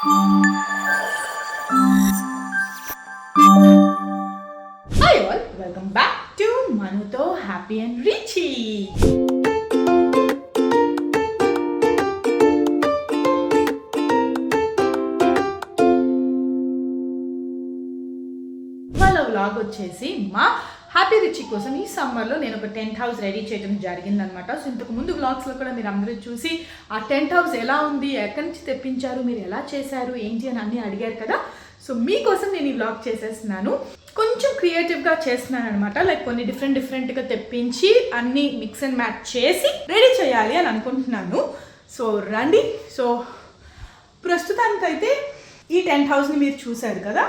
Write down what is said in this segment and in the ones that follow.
Hi all, welcome back to Manuto Happy and Richy. వాళ్ళ vlog వచ్చేసి మా happy Richie కోసం ఈ సమ్మర్లో నేను ఒక టెంట్ హౌస్ రెడీ చేయడం జరిగిందనమాట. సో ఇంతకు ముందు వ్లాగ్స్లో కూడా మీరు అందరూ చూసి ఆ టెంట్ హౌస్ ఎలా ఉంది, ఎక్కడి నుంచి తెప్పించారు, మీరు ఎలా చేశారు, ఏంటి అని అన్నీ అడిగారు కదా. సో మీకోసం నేను ఈ వ్లాగ్ చేసేస్తున్నాను. కొంచెం క్రియేటివ్గా చేస్తున్నాను అనమాట. లైక్ కొన్ని డిఫరెంట్గా తెప్పించి అన్నీ మిక్స్ అండ్ మ్యాచ్ చేసి రెడీ చేయాలి అని అనుకుంటున్నాను. సో రండి. సో ప్రస్తుతానికైతే ఈ టెంట్ హౌస్ని మీరు చూశారు కదా,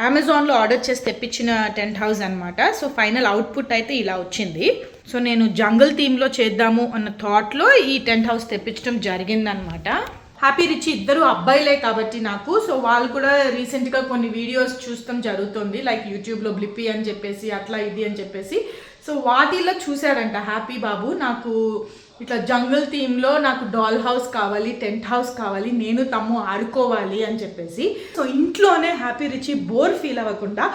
అమెజాన్లో ఆర్డర్ చేసి తెప్పించిన టెంట్ హౌస్ అనమాట. సో ఫైనల్ అవుట్పుట్ అయితే ఇలా వచ్చింది. సో నేను జంగల్ థీమ్లో చేద్దాము అన్న థాట్లో ఈ టెంట్ హౌస్ తెప్పించడం జరిగిందనమాట. హ్యాపీ రిచ్ ఇద్దరు అబ్బాయిలే కాబట్టి నాకు, సో వాళ్ళు కూడా రీసెంట్గా కొన్ని వీడియోస్ చూస్తాం జరుగుతుంది, లైక్ యూట్యూబ్లో బ్లిప్పి అని చెప్పేసి అట్లా ఇది అని చెప్పేసి. సో వాటిలో చూశారంట హ్యాపీ బాబు, నాకు ఇట్లా జంగల్ థీమ్లో నాకు డాల్ హౌస్ కావాలి, టెంట్ హౌస్ కావాలి, నేను తమ్ము ఆడుకోవాలి అని చెప్పేసి. సో ఇంట్లోనే హ్యాపీ రిచ్ బోర్ ఫీల్ అవ్వకుండా,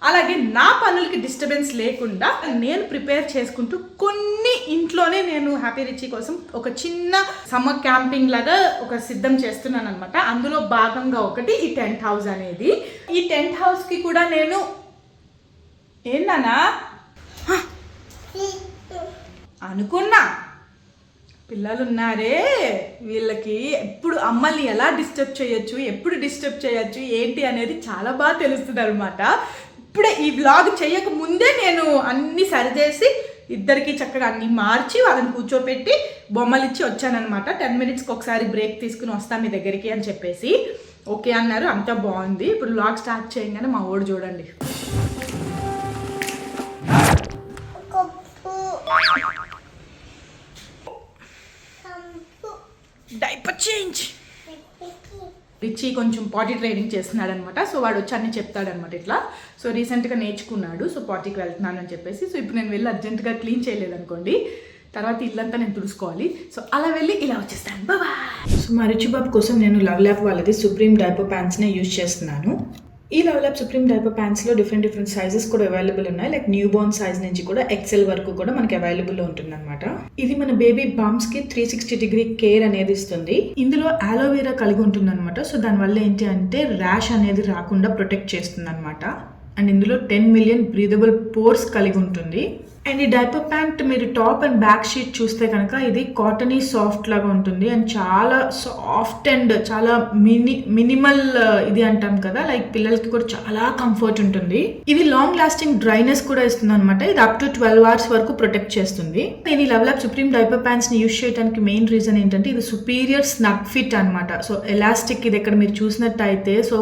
అలాగే నా పనులకి డిస్టర్బెన్స్ లేకుండా నేను ప్రిపేర్ చేసుకుంటూ కొన్ని ఇంట్లోనే నేను హ్యాపీ రిచీ కోసం ఒక చిన్న సమ్మర్ క్యాంపింగ్ లాగా ఒక సిద్ధం చేస్తున్నాను అనమాట. అందులో భాగంగా ఒకటి ఈ టెంట్ హౌస్ అనేది. ఈ టెంట్ హౌస్కి కూడా నేను ఏంటన్నా అనుకున్నా, పిల్లలు ఉన్నారే వీళ్ళకి ఎప్పుడు అమ్మల్ని ఎలా డిస్టర్బ్ చేయొచ్చు, ఎప్పుడు డిస్టర్బ్ చేయొచ్చు ఏంటి అనేది చాలా బాగా తెలుస్తుంది అనమాట. ఇప్పుడే ఈ వ్లాగ్ చేయక ముందే నేను అన్నీ సరిచేసి ఇద్దరికి చక్కగా అన్నీ మార్చి వాళ్ళని కూర్చోపెట్టి బొమ్మలు ఇచ్చి వచ్చానమాట. 10 minutesకి ఒకసారి బ్రేక్ తీసుకుని వస్తాను మీ దగ్గరికి అని చెప్పేసి ఓకే అన్నారు. అంతా బాగుంది. ఇప్పుడు వ్లాగ్ స్టార్ట్ చేయగానే మా ఓడు చూడండి, డైపర్ చేంజ్. రిచీ కొంచెం పాటీ ట్రైనింగ్ చేస్తున్నాడు అనమాట. సో వాడు వచ్చి అన్నీ చెప్తాడనమాట ఇట్లా. సో రీసెంట్గా నేర్చుకున్నాడు. సో పాటీకి వెళ్తున్నాను అని చెప్పేసి. సో ఇప్పుడు నేను వెళ్ళి అర్జెంటుగా క్లీన్ చేయలేదనుకోండి, తర్వాత ఇల్లంతా నేను తుడుచుకోవాలి. సో అలా వెళ్ళి ఇలా వచ్చేస్తాను. బాయ్. సో మా రిచీ బాబు కోసం నేను లవ్ ల్యాప్ వాళ్ళది సుప్రీం డైపర్ ప్యాంట్స్నే యూజ్ చేస్తున్నాను. ఈ లవ్ ల్యాప్ సుప్రీం డైపర్ ప్యాంట్స్లో డిఫరెంట్ సైజెస్ కూడా అవైలబుల్ ఉన్నాయి. లైక్ న్యూ బోర్న్ సైజ్ నుంచి కూడా XL వరకు కూడా మనకి అవైలబుల్లో ఉంటుంది అనమాట. ఇది మన బేబీ బంప్స్కి 360 కేర్ అనేది ఇస్తుంది. ఇందులో అలోవెరా కలిగి ఉంటుంది అనమాట. సో దానివల్ల ఏంటి అంటే ర్యాష్ అనేది రాకుండా ప్రొటెక్ట్ చేస్తుంది అనమాట. అండ్ ఇందులో 10 million బ్రీదబుల్ పోర్స్ కలిగి ఉంటుంది. అండ్ ఈ డైపర్ ప్యాంట్ మీరు టాప్ అండ్ బ్యాక్ షీట్ చూస్తే కనుక ఇది కాటనీ సాఫ్ట్ లాగా ఉంటుంది. అండ్ చాలా సాఫ్ట్ అండ్ చాలా మినిమల్ ఇది అంటాం కదా, లైక్ పిల్లలకి కూడా చాలా కంఫర్ట్ ఉంటుంది. ఇది లాంగ్ లాస్టింగ్ డ్రైనెస్ కూడా ఇస్తుంది అనమాట. ఇది అప్ టు 12 hours వరకు ప్రొటెక్ట్ చేస్తుంది. నేను ఈ love lap supreme diaper pants ని యూజ్ చేయడానికి మెయిన్ రీజన్ ఏంటంటే ఇది సుపీరియర్ స్నగ్ ఫిట్ అనమాట. సో ఎలాస్టిక్ ఇది ఎక్కడ మీరు చూసినట్టయితే, సో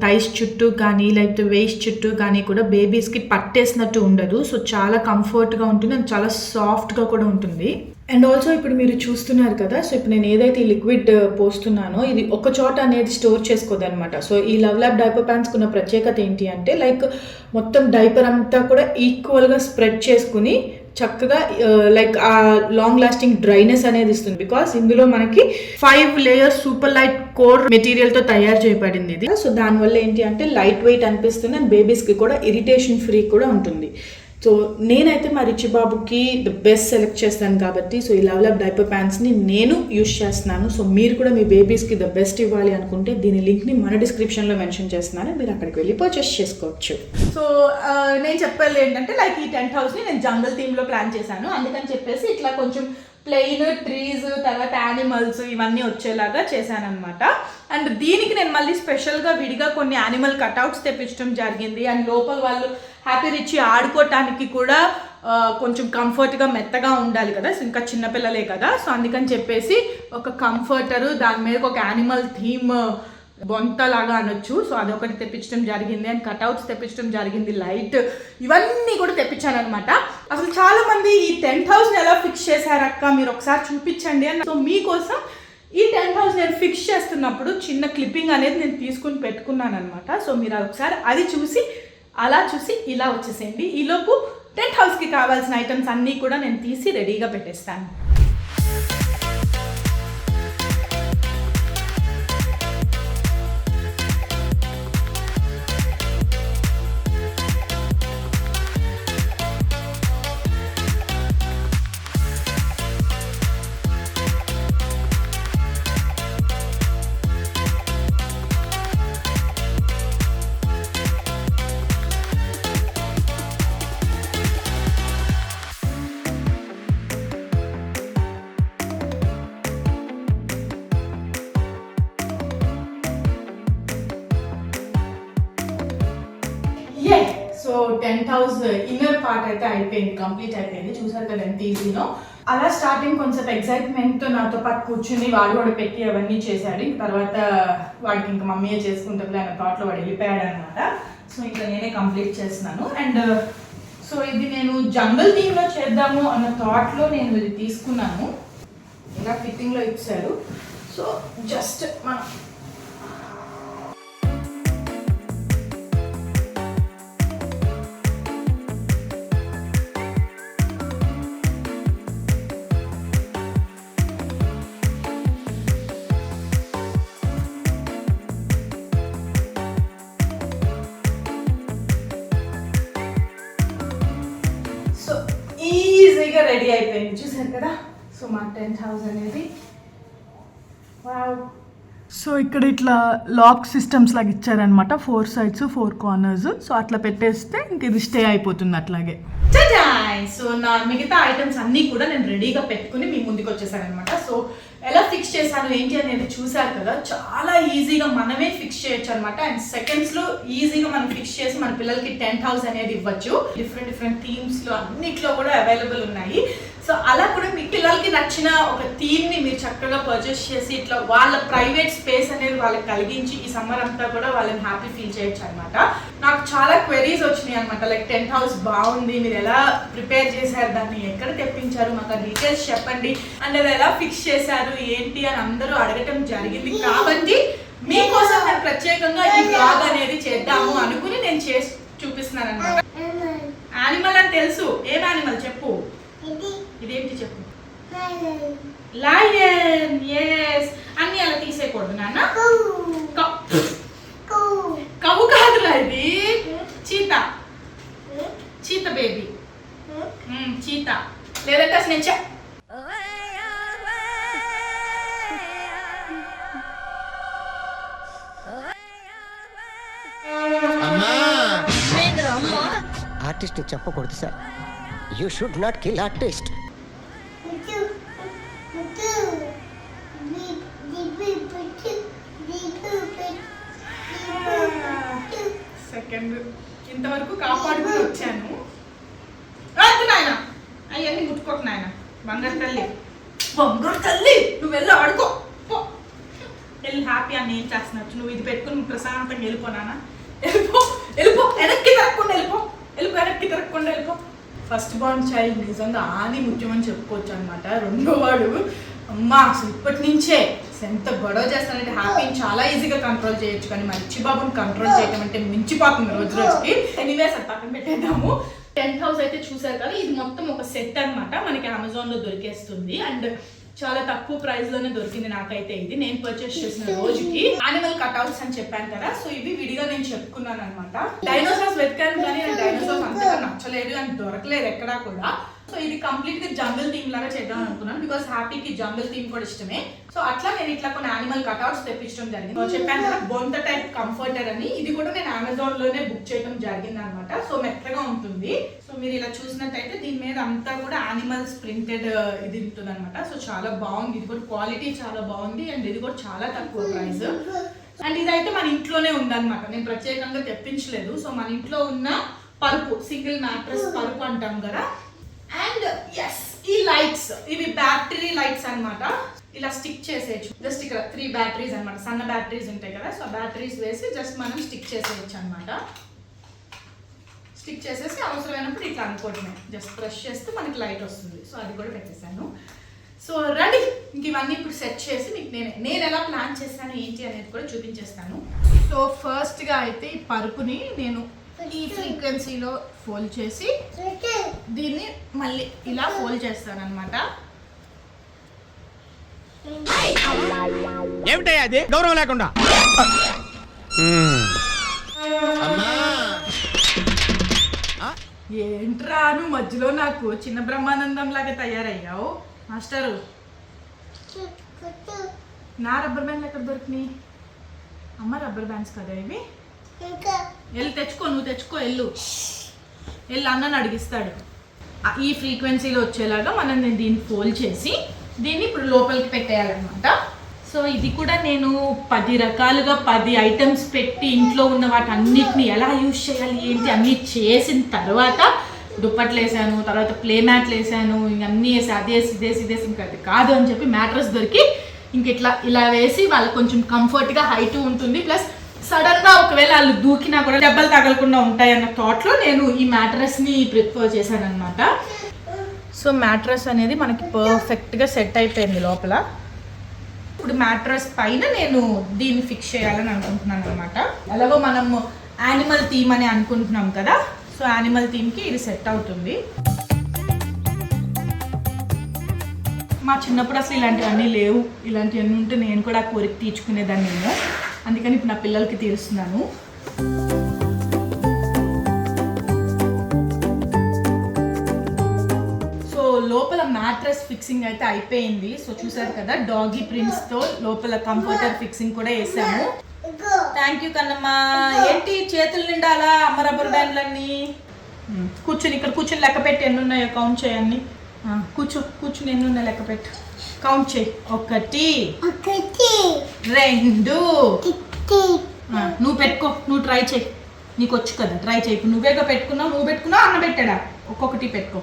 థైస్ చుట్టూ కానీ లేకపోతే వేస్ట్ చుట్టూ కానీ కూడా బేబీస్ కి పట్టేసినట్టు ఉండదు. సో చాలా కంఫర్ట్ గా ఉంటుంది అండ్ చాలా సాఫ్ట్ గా కూడా ఉంటుంది. అండ్ ఆల్సో ఇప్పుడు మీరు చూస్తున్నారు కదా, సో ఇప్పుడు నేను ఏదైతే ఈ లిక్విడ్ పోస్తున్నానో ఇది ఒక చోట అనేది స్టోర్ చేసుకోదు అనమాట. సో ఈ లవ్ ల్యాప్ డైపర్ ప్యాంట్స్ ఉన్న ప్రత్యేకత ఏంటి అంటే, లైక్ మొత్తం డైపర్ అంతా కూడా ఈక్వల్ గా స్ప్రెడ్ చేసుకుని చక్కగా లైక్ ఆ లాంగ్ లాస్టింగ్ డ్రైనెస్ అనేది ఇస్తుంది. బికాస్ ఇందులో మనకి 5 layers super light core material తో తయారు చేయబడింది ఇది. సో దానివల్ల ఏంటి అంటే లైట్ వెయిట్ అనిపిస్తుంది అండ్ బేబీస్ కి కూడా ఇరిటేషన్ ఫ్రీ కూడా ఉంటుంది. సో నేనైతే మా రిచీ బాబుకి ద బెస్ట్ సెలెక్ట్ చేస్తాను కాబట్టి, సో ఈ లవ్ ల్యాప్ డైపర్ ప్యాంట్స్ని నేను యూజ్ చేస్తున్నాను. సో మీరు కూడా మీ బేబీస్కి ద బెస్ట్ ఇవ్వాలి అనుకుంటే దీని లింక్ని మన డిస్క్రిప్షన్లో మెన్షన్ చేస్తున్నాను, మీరు అక్కడికి వెళ్ళి పర్చేస్ చేసుకోవచ్చు. సో నేను చెప్పేది ఏంటంటే, లైక్ ఈ టెంట్ హౌస్ని నేను జంగల్ థీమ్లో ప్లాన్ చేశాను. అందుకని చెప్పేసి ఇట్లా కొంచెం ప్లెయిన్ ట్రీస్, తర్వాత యానిమల్స్ ఇవన్నీ వచ్చేలాగా చేశానమాట. అండ్ దీనికి నేను మళ్ళీ స్పెషల్గా విడిగా కొన్ని యానిమల్ కట్అవుట్స్ తెప్పించడం జరిగింది. అండ్ లోపల వాళ్ళు హ్యాపీ రిచ్ ఆడుకోవటానికి కూడా కొంచెం కంఫర్ట్గా మెత్తగా ఉండాలి కదా, ఇంకా చిన్నపిల్లలే కదా. సో అందుకని చెప్పేసి ఒక కంఫర్టరు, దాని మీద ఒక యానిమల్ థీమ్ బొంతలాగా అనొచ్చు. సో అదొకటి తెప్పించడం జరిగింది. అండ్ కట్అవుట్స్ తెప్పించడం జరిగింది, లైట్ ఇవన్నీ కూడా తెప్పించాను అనమాట. అసలు చాలా మంది ఈ టెంట్ హౌస్ని ఎలా ఫిక్స్ చేశారక్క, మీరు ఒకసారి చూపించండి అని. సో మీకోసం ఈ టెంట్ హౌస్ నేను ఫిక్స్ చేస్తున్నప్పుడు చిన్న క్లిప్పింగ్ అనేది నేను తీసుకుని పెట్టుకున్నాను అనమాట. సో మీరు ఒకసారి అది చూసి అలా చూసి ఇలా వచ్చేసేయండి. ఈలోపు టెంట్ హౌస్కి కావాల్సిన ఐటమ్స్ అన్నీ కూడా నేను తీసి రెడీగా పెట్టేస్తాను. టెంట్ హౌస్ ఇన్నర్ పార్ట్ అయితే అయిపోయింది, కంప్లీట్ అయిపోయింది. చూసారు కదా ఎంత ఈజీనో. అలా స్టార్టింగ్ కొంచెం ఎక్సైట్మెంట్ నాతో పాటు కూర్చుని వాడు కూడా పెట్టి అవన్నీ చేశాడు. తర్వాత వాడికి ఇంకా మమ్మీయే చేసుకుంటుంది అన్న థాట్లో వాడు వెళ్ళిపోయాడు అనమాట. సో ఇంకా నేనే కంప్లీట్ చేస్తున్నాను. అండ్ సో ఇది నేను జంగల్ థీమ్లో చేద్దాము అన్న థాట్లో నేను ఇది తీసుకున్నాను. ఇలా ఫిట్టింగ్లో ఇచ్చారు. సో జస్ట్ మనం ఈజీగా రెడీ అయిపోయింది. చూసారు కదా. సో మా టెంట్ హౌస్ అనేది వావ్. సో ఇక్కడ ఇట్లా లాక్ సిస్టమ్స్ లాగా ఇచ్చారనమాట, 4 sides 4 corners. సో అట్లా పెట్టేస్తే ఇంక ఇది స్టే అయిపోతుంది అట్లాగే. సో నా మిగతా ఐటమ్స్ అన్నీ కూడా నేను రెడీగా పెట్టుకుని మీ ముందుకు వచ్చేసాను అనమాట. సో ఎలా ఫిక్స్ చేశాను ఏంటి అనేది చూసారు కదా. చాలా ఈజీగా మనమే ఫిక్స్ చేయొచ్చు అనమాట. అండ్ సెకండ్స్లో ఈజీగా మనం ఫిక్స్ చేసి మన పిల్లలకి టెంట్ హౌస్ అనేది ఇవ్వచ్చు. డిఫరెంట్ థీమ్స్లో అన్నిట్లో కూడా అవైలబుల్ ఉన్నాయి. సో అలా కూడా మీ పిల్లలకి నచ్చిన ఒక థీమ్ని మీరు చక్కగా పర్చేస్ చేసి ఇట్లా వాళ్ళ ప్రైవేట్ స్పేస్ అనేది వాళ్ళకి కలిగించి ఈ సమ్మర్ అంతా కూడా వాళ్ళని హ్యాపీ ఫీల్ చేయొచ్చు అనమాట. నాకు చాలా క్వెరీస్ వచ్చినాయి అనమాట. లైక్ టెంట్ హౌస్ బాగుంది, మీరు ఎలా ప్రిపేర్ చేశారు, దాన్ని ఎక్కడ తెప్పించారు, మాకు ఆ డీటెయిల్స్ చెప్పండి, అండ్ అది ఎలా ఫిక్స్ చేశారు ఏంటి అని అందరూ అడగటం జరిగింది. కాబట్టి మీకోసం నేను ప్రత్యేకంగా ఈ బ్లాగ్ అనేది చేద్దాము అనుకుని నేను చేసి చూపిస్తున్నాను అనమాట. యానిమల్ అని తెలుసు, ఏం యానిమల్ చెప్పు, ఇదేంటి చెప్పు. లయన్. ఎస్. అన్ని అలా తీసేయకూడదు నాన్న. కవ్వు కాదురా ఇది, చీతా. చీత baby, cheetah. లేదంటే అసలు నేను ఆర్టిస్ట్ చెప్పకూడదు sir. You should not kill artist. Second ఇంతవరకు కాపాడుకుని వచ్చాను. నాయన అవన్నీ ముట్టుకోకు నాయన. బంగారు తల్లి, బంగారు తల్లి, నువ్వు వెళ్ళి ఆడుకో, వెళ్ళి హ్యాపీ అని ఏం చేస్తున్నట్టు. నువ్వు ఇది పెట్టుకుని ప్రశాంతంగా వెళ్ళిపోనానా. వెళ్ళిపో వెళ్ళిపో, వెనక్కి తిరగకుండా వెళ్ళిపో, వెనక్కి తిరగకుండా వెళ్ళిపో. ఫస్ట్ బార్న్ చైల్డ్ నిజంగా ఆని ముఖ్యం అని చెప్పుకోవచ్చు అనమాట. రెండో వాడు అమ్మా అసలు ఇప్పటి నుంచే ఎంత గొడవ చేస్తానంటే హ్యాపీని చాలా ఈజీగా కంట్రోల్ చేయొచ్చు, కానీ మంచి బాబుని కంట్రోల్ చేయటం అంటే మించిపోతుంది రోజు రోజుకి. ఎనీవేస్ అది పక్కన పెట్టేద్దాము. టెంట్ హౌస్ అయితే చూసారు కదా. ఇది మొత్తం ఒక సెట్ అనమాట, మనకి అమెజాన్లో దొరికేస్తుంది. అండ్ చాలా తక్కువ ప్రైస్ లోనే దొరికింది నాకైతే. ఇది నేను పర్చేస్ చేసిన రోజుకి. యానిమల్ కట్అవుట్స్ అని చెప్పాను కదా, సో ఇవి విడిగా నేను చెప్పుకున్నాను అనమాట. డైనోసార్స్ వెతికాను కానీ డైనోసార్స్ అంతగా నచ్చలేదు అని దొరకలేదు ఎక్కడా కూడా. సో ఇది కంప్లీట్ గా జంగల్ థీమ్ లాగా చేద్దాం అనుకున్నాను, బికాస్ హ్యాపీకి జంగల్ థీమ్ కూడా ఇష్టమే. సో అట్లా నేను ఇట్లా కొన్ని యానిమల్ కట్అవుట్స్ తెప్పించడం జరిగింది. చెప్పాను కదా బొంత టైప్ కంఫర్టర్ అని, ఇది కూడా నేను అమెజాన్ లోనే బుక్ చేయడం జరిగింది అనమాట. సో మెత్తగా ఉంటుంది. సో మీరు ఇలా చూసినట్టయితే దీని మీద అంతా కూడా యానిమల్స్ ప్రింటెడ్ ఇది ఉంటుంది అనమాట. సో చాలా బాగుంది, ఇది కూడా క్వాలిటీ చాలా బాగుంది. అండ్ ఇది కూడా చాలా తక్కువ ప్రైస్. అండ్ ఇదైతే మన ఇంట్లోనే ఉందన్నమాట, నేను ప్రత్యేకంగా తెప్పించలేదు. సో మన ఇంట్లో ఉన్న పరుపు, సింగిల్ మ్యాట్రెస్ పరుపు అంటాం కదా. అండ్ ఎస్, ఈ లైట్స్ ఇవి బ్యాటరీ లైట్స్ అన్నమాట. ఇలా స్టిక్ చేసేయచ్చు. జస్ట్ ఇక్కడ 3 బ్యాటరీస్ అనమాట, సన్న బ్యాటరీస్ ఉంటాయి కదా. సో బ్యాటరీస్ వేసి జస్ట్ మనం స్టిక్ చేసేయచ్చు అనమాట. స్టిక్ చేసేసి అవసరమైనప్పుడు ఇట్లా అనుకోవటమే, జస్ట్ ప్రెస్ చేస్తే మనకి లైట్ వస్తుంది. సో అది కూడా పెట్టేశాను. So ready. ఇంక ఇవన్నీ ఇప్పుడు సెట్ చేసి మీకు నేను ఎలా ప్లాన్ చేస్తాను ఏంటి అనేది కూడా చూపించేస్తాను. సో ఫస్ట్గా అయితే ఈ పరుపుని నేను ఈ ఫ్రీక్వెన్సీలో ఫోల్డ్ చేసి దీన్ని మళ్ళీ ఇలా ఫోల్డ్ చేస్తాను అనమాట. ఏమిటయ్యా అది గౌరవం లేకుండా. ఏంట్రా నువ్వు మధ్యలో నాకు చిన్న బ్రహ్మానందం లాగా తయారయ్యావు మాస్టరు. నా రబ్బర్ బ్యాండ్ ఎక్కడ దొరికినాయి? అమ్మ రబ్బర్ బ్యాండ్స్ కదా ఇవి. వెళ్ళి తెచ్చుకో, నువ్వు తెచ్చుకో, వెళ్ళు అన్నని అడిగిస్తాడు. ఈ ఫ్రీక్వెన్సీలో వచ్చేలాగా మనం దీన్ని ఫోల్డ్ చేసి దీన్ని ఇప్పుడు లోపలికి పెట్టేయాలన్నమాట. సో ఇది కూడా నేను 10 రకాలుగా 10 ఐటమ్స్ పెట్టి ఇంట్లో ఉన్న వాటన్నిటిని ఎలా యూజ్ చేయాలి ఏంటి అన్నీ చేసిన తర్వాత దుప్పట్లు వేసాను, తర్వాత ప్లే మ్యాట్లు వేసాను, ఇంకన్నీ వేసి ఇదేసి ఇంకా అది కాదు అని చెప్పి మ్యాట్రస్ దొరికి ఇంక ఇలా వేసి వాళ్ళకి కొంచెం కంఫర్ట్గా హైట్ ఉంటుంది. ప్లస్ సడన్గా ఒకవేళ వాళ్ళు దూకినా కూడా దెబ్బలు తగలకుండా ఉంటాయన్న థాట్లో నేను ఈ మ్యాట్రస్ని ప్రిఫర్ చేశాను అనమాట. సో మ్యాట్రస్ అనేది మనకి పర్ఫెక్ట్గా సెట్ అయిపోయింది లోపల. ఇప్పుడు మ్యాట్రస్ పైన నేను దీన్ని ఫిక్స్ చేయాలని అనుకుంటున్నాను అనమాట. అలాగో మనము యానిమల్ థీమ్ అని అనుకుంటున్నాం కదా, సో యానిమల్ థీమ్కి ఇది సెట్ అవుతుంది. మా చిన్నప్పుడు అసలు ఇలాంటివన్నీ లేవు. ఇలాంటివన్నీ ఉంటే నేను కూడా ఆ కోరిక తీర్చుకునేదాన్ని నేను. అందుకని ఇప్పుడు నా పిల్లలకి తీరుస్తున్నాను. లోపల మ్యాట్రస్ ఫిక్సింగ్ అయితే అయిపోయింది. సో చూసారు కదా, డాగీ ప్రింట్స్ తో లోపల కంఫర్టర్ ఫిక్సింగ్ కూడా వేసాము. Thank you Kannamma. ఏంటి చేతులు నిండా అలా అమ్మ రబ్బర్ బ్యాండ్లన్నీ. కూర్చుని ఇక్కడ కూర్చుని లెక్క పెట్టి ఎన్ని ఉన్నాయో కౌంట్ చేయండి. కూర్చుని ఎన్ని ఉన్నాయో లెక్క పెట్టి కౌంట్ చేయి. 1 2. నువ్వు పెట్టుకో, నువ్వు ట్రై చేయి, నీకు వచ్చు కదా, ట్రై చేయి. ఇప్పుడు నువ్వేగా పెట్టుకున్నావు, నువ్వు పెట్టుకున్నావు, అన్న పెట్టాడా, ఒక్కొక్కటి పెట్టుకో.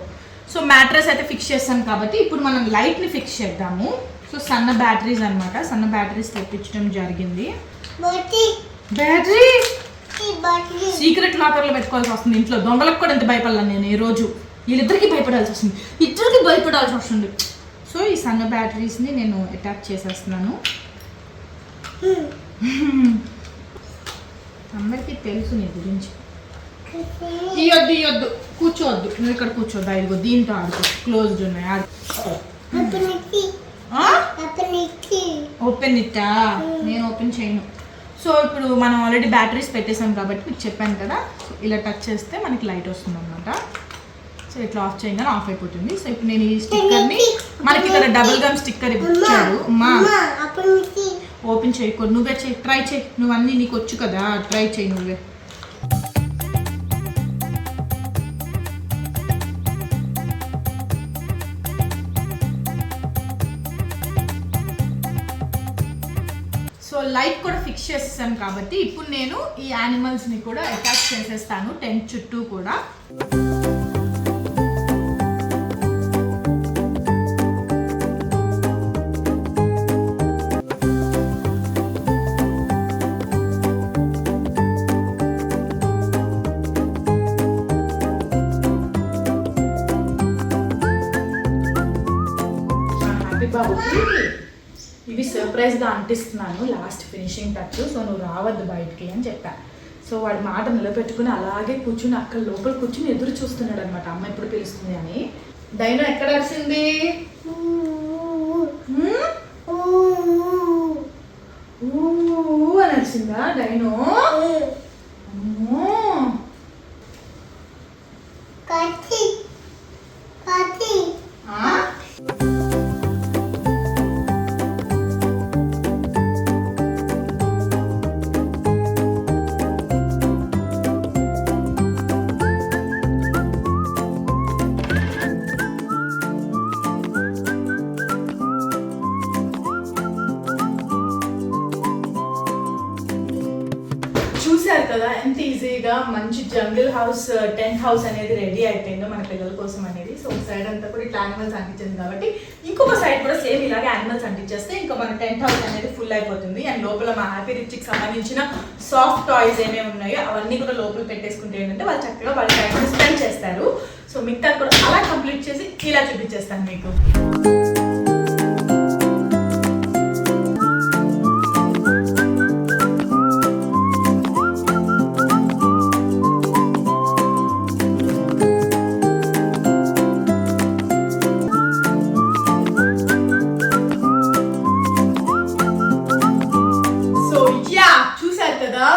సో మ్యాట్రస్ అయితే ఫిక్స్ చేస్తాం కాబట్టి ఇప్పుడు మనం లైట్ని ఫిక్స్ చేద్దాము. సో సన్న బ్యాటరీస్ అనమాట, సన్న బ్యాటరీస్ తెప్పించడం జరిగింది. బ్యాటరీ సీక్రెట్ లాకర్లో పెట్టుకోవాల్సి వస్తుంది. ఇంట్లో దొంగలకు కూడా ఎంత భయపడాలి నేను ఈ రోజు. వీళ్ళిద్దరికి భయపడాల్సి వస్తుంది. సో ఈ సన్న బ్యాటరీస్ని నేను అటాచ్ చేసేస్తున్నాను. అందరికీ తెలుసు నీ గురించి. ఇయ్యొద్దు, కూర్చోవద్దు, నువ్వు ఇక్కడ కూర్చోద్దు. ఇదిగో దీంతో ఆడుకో, క్లోజ్డ్ ఉన్నాయి, ఓపెన్ ఇట్టా, నేను ఓపెన్ చేయను. సో ఇప్పుడు మనం ఆల్రెడీ బ్యాటరీస్ పెట్టేసాం కాబట్టి మీకు చెప్పాను కదా, ఇలా టచ్ చేస్తే మనకి లైట్ వస్తుంది అనమాట. సో ఇట్లా ఆఫ్ చేయగానే ఆఫ్ అయిపోతుంది. సో ఇప్పుడు నేను ఈ స్టిక్కర్ని, మనకి ఇక్కడ డబుల్ గమ్ స్టిక్కర్ ఇచ్చాడు. అమ్మా ఓపెన్ చేయకూడదు, నువ్వే చేయి, ట్రై చేయి. నువ్వు అన్నీ నీకు వచ్చు కదా, ట్రై చేయి నువ్వే. సో లైట్ కూడా ఫిక్స్ చేసేసాను కాబట్టి ఇప్పుడు నేను ఈ యానిమల్స్ని కూడా అటాచ్ చేసేస్తాను టెంట్ చుట్టూ కూడా. హ్యాపీ బాబుకి ఇవి సర్ప్రైజ్గా అంటిస్తున్నాను, లాస్ట్ ఫినిషింగ్ టచ్. సో నువ్వు రావద్దు బయటికి అని చెప్పాను. సో వాడి మాట నిలబెట్టుకుని అలాగే కూర్చుని అక్కడ లోపల కూర్చుని ఎదురు చూస్తున్నాడు అనమాట, అమ్మ ఎప్పుడు పిలుస్తుంది అని. డైనో ఎక్కడ అరిసింది? అని అరిసిందా డైనో? చూసారు కదా ఎంత ఈజీగా మంచి జంగిల్ హౌస్, టెంట్ హౌస్ అనేది రెడీ అయిపోయిందో మన పిల్లల కోసం అనేది. సో ఒక సైడ్ అంతా కూడా ఇట్లా యానిమల్స్ అంటించింది కాబట్టి ఇంకొక సైడ్ కూడా సేమ్ ఇలాగే యానిమల్స్ అంటించేస్తే ఇంకా మన టెంట్ హౌస్ అనేది ఫుల్ అయిపోతుంది. అండ్ లోపల మా హ్యాపీ రిచ్కి సంబంధించిన సాఫ్ట్ టాయ్స్ ఏమేమి ఉన్నాయో అవన్నీ కూడా లోపల పెట్టేసుకుంటే ఏంటంటే వాళ్ళు చక్కగా వాళ్ళ టైం స్పెండ్ చేస్తారు. సో మిగతా కూడా అలా కంప్లీట్ చేసి ఇలా చూపించేస్తాను మీకు.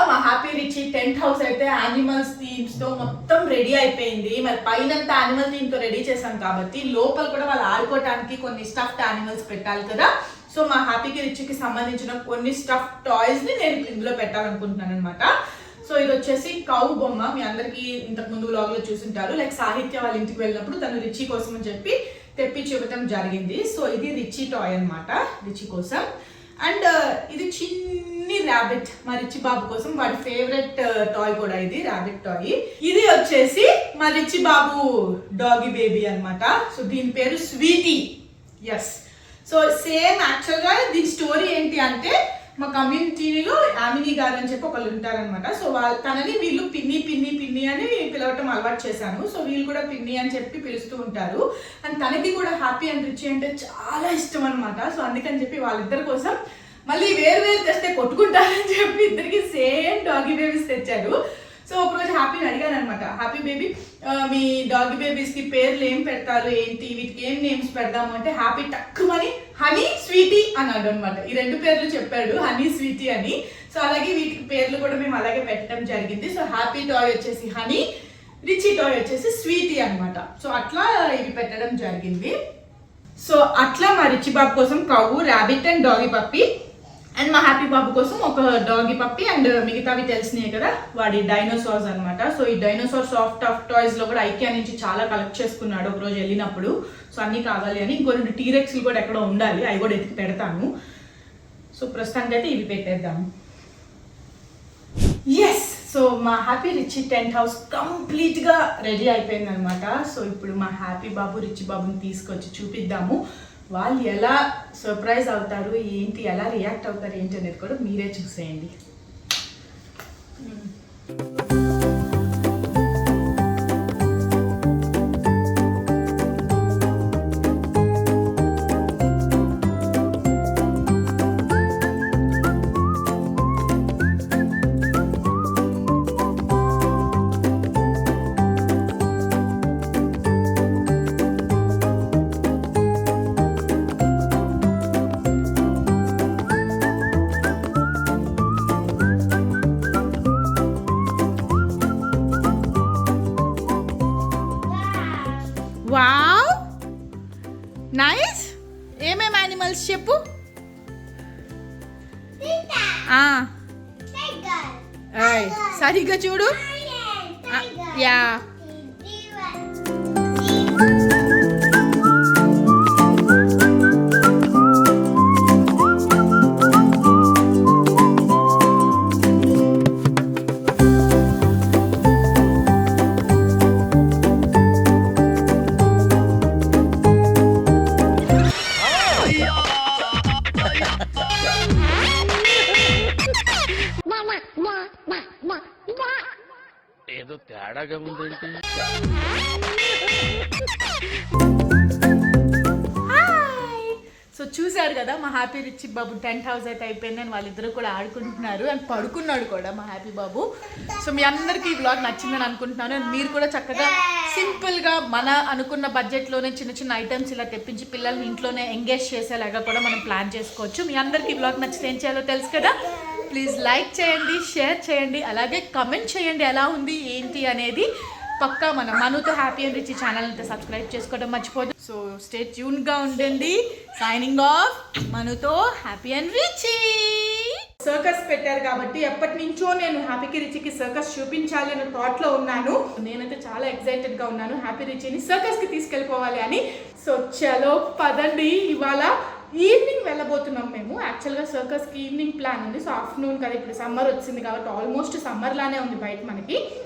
మా హ్యాపీ రిచ్ టెంట్ హౌస్ అయితే యానిమల్స్ థీమ్స్ తో మొత్తం రెడీ అయిపోయింది. మరి పైన యానిమల్ థీమ్ తో రెడీ చేశాం కాబట్టి లోపల కూడా వాళ్ళు ఆడుకోవడానికి కొన్ని స్టఫ్డ్ యానిమల్స్ పెట్టాలి కదా. సో మా హ్యాపీకి రిచ్కి సంబంధించిన కొన్ని స్టఫ్ టాయ్స్ ని నేను ఇందులో పెట్టాలనుకుంటున్నాను అనమాట. సో ఇది వచ్చేసి కౌ బొమ్మ, మీ అందరికి ఇంతకు ముందు వ్లాగ్ లో చూసింటారు. లైక్ సాహిత్య వాళ్ళ ఇంటికి వెళ్ళినప్పుడు తను రిచి కోసం అని చెప్పి తెప్పించి ఇవ్వటం జరిగింది. సో ఇది రిచి టాయ్ అనమాట, రిచి కోసం. అండ్ ఇది చిన్ని ర్యాబిట్ మా రిచి బాబు కోసం, వాడి ఫేవరెట్ టాయ్ కూడా ఇది ర్యాబిట్ టాయ్. ఇది వచ్చేసి మా రిచి బాబు డాగీ బేబీ అన్నమాట. సో దీని పేరు స్వీటీ. ఎస్, సో సేమ్ యాక్చువల్గా దీని స్టోరీ ఏంటి అంటే మా కమ్యూనిటీలో యామిని గారు అని చెప్పి ఒకళ్ళు ఉంటారనమాట. సో తనని వీళ్ళు పిన్ని పిన్ని పిన్ని అని పిలవటం అలవాటు చేశాను. సో వీళ్ళు కూడా పిన్ని అని చెప్పి పిలుస్తూ ఉంటారు. అండ్ తనకి కూడా హ్యాపీ అండ్ రిచ్ అంటే చాలా ఇష్టం అనమాట. సో అందుకని చెప్పి వాళ్ళిద్దరి కోసం మళ్ళీ వేరు వేరు తెస్తే కొట్టుకుంటారని చెప్పి ఇద్దరికి సేమ్ డాగీ బేబీస్ తెచ్చారు. సో ఒకరోజు హ్యాపీని అడిగాను అనమాట, హ్యాపీ బేబీ మీ డాగీ బేబీస్కి పేర్లు ఏం పెడతారు ఏంటి, వీటికి ఏం నేమ్స్ పెడదాము అంటే హ్యాపీ టక్కుమని హనీ స్వీటీ అన్నాడు అనమాట. ఈ 2 పేర్లు చెప్పాడు, హనీ స్వీటీ అని. సో అలాగే వీటికి పేర్లు కూడా మేము అలాగే పెట్టడం జరిగింది. సో హ్యాపీ టాయ్ వచ్చేసి హనీ, రిచీ టాయ్ వచ్చేసి స్వీటీ అనమాట. సో అట్లా ఇవి పెట్టడం జరిగింది. సో అట్లా మా రిచీ బాబు కోసం cow, rabbit and doggy puppy, and మా హ్యాపీ బాబు కోసం ఒక డాగీ పప్పీ, అండ్ మిగతావి తెలిసినాయి కదా వాడి డైనోసార్స్ అనమాట. సో ఈ డైనోసార్ సాఫ్ట్ టఫ్ టాయ్స్లో కూడా ఐకియా నుంచి చాలా కలెక్ట్ చేసుకున్నాడు ఒకరోజు వెళ్ళినప్పుడు. సో అన్నీ కావాలి అని, ఇంకో 2 టీరెక్స్లు కూడా ఎక్కడో ఉండాలి, అవి కూడా ఎత్తికి పెడతాను. సో ప్రస్తుతానికి అయితే ఇవి పెట్టేద్దాము. ఎస్, సో మా హ్యాపీ రిచీ టెంట్ హౌస్ కంప్లీట్గా రెడీ అయిపోయింది అనమాట. సో ఇప్పుడు మా హ్యాపీ బాబు రిచీ బాబుని తీసుకొచ్చి చూపిద్దాము. వాళ్ళు ఎలా సర్ప్రైజ్ అవుతారు ఏంటి, ఎలా రియాక్ట్ అవుతారు ఏంటి అనేది కూడా మీరే చూసేయండి. Wow, nice. ఏమేం యానిమల్స్ చెప్పు. సరిగ్గా చూడు. యా, ఏదో తేడాగా ఉందేంటి. సో చూశారు కదా మా హ్యాపీ రిచ్ బాబు టెంట్ హౌస్ అయితే అయిపోయింది అని వాళ్ళిద్దరూ కూడా ఆడుకుంటున్నారు అండ్ పడుకున్నాడు కూడా మా హ్యాపీ బాబు. సో మీ అందరికీ ఈ బ్లాగ్ నచ్చిందని అనుకుంటున్నాను. అండ్ మీరు కూడా చక్కగా సింపుల్గా మన అనుకున్న బడ్జెట్లోనే చిన్న చిన్న ఐటమ్స్ ఇలా తెప్పించి పిల్లల్ని ఇంట్లోనే ఎంగేజ్ చేసేలాగా కూడా మనం ప్లాన్ చేసుకోవచ్చు. మీ అందరికీ ఈ బ్లాగ్ నచ్చితే ఏం చేయాలో తెలుసు కదా. ప్లీజ్ లైక్ చేయండి, షేర్ చేయండి, అలాగే కమెంట్ చేయండి ఎలా ఉంది ఏంటి అనేది. పక్కా మన మనుతో హ్యాపీ అండ్ రిచ్ ఛానల్ అయితే సబ్స్క్రైబ్ చేసుకోవడం మర్చిపోదు. సో స్టే ట్యూన్గా ఉండండి. సైనింగ్ ఆఫ్, మనుతో హ్యాపీ అండ్ రిచ్. సర్కస్ పెట్టారు కాబట్టి ఎప్పటి నుంచో నేను హ్యాపీకి రిచికి సర్కస్ చూపించాలి అనే థాట్లో ఉన్నాను. నేనైతే చాలా ఎక్సైటెడ్గా ఉన్నాను హ్యాపీ రిచిని సర్కస్కి తీసుకెళ్ళిపోవాలి అని. సో చలో పదండి, ఇవాళ ఈవినింగ్ వెళ్ళబోతున్నాం మేము. యాక్చువల్గా సర్కస్కి ఈవినింగ్ ప్లాన్ ఉంది. సో ఆఫ్టర్నూన్ కదా, ఇప్పుడు సమ్మర్ వచ్చింది కాబట్టి ఆల్మోస్ట్ సమ్మర్ లానే ఉంది బయట మనకి.